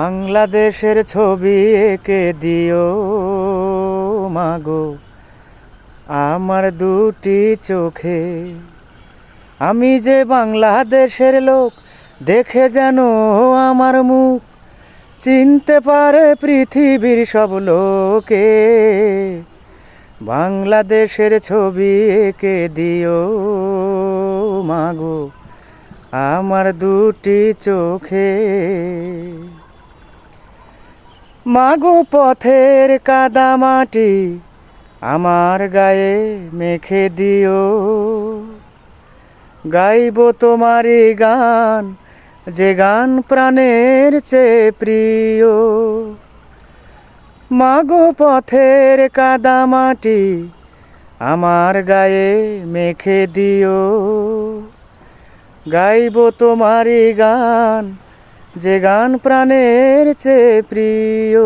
বাংলাদেশের ছবি এঁকে দিও মাগো আমার দুটি চোখে। আমি যে বাংলাদেশের লোক, দেখে যেন আমার মুখ চিনতে পারে পৃথিবীর সব লোকে। বাংলাদেশের ছবি এঁকে দিও মাগো আমার দুটি চোখে। মাগো পথের কাদা মাটি আমার গায়ে মেখে দিও, গাইব তোমারই গান, যে গান প্রাণের চেয়ে প্রিয়। মাগো পথের কাদা মাটি আমার গায়ে মেখে দিও, গাইব তোমারই গান, যে গান প্রাণের চেয়ে প্রিয়।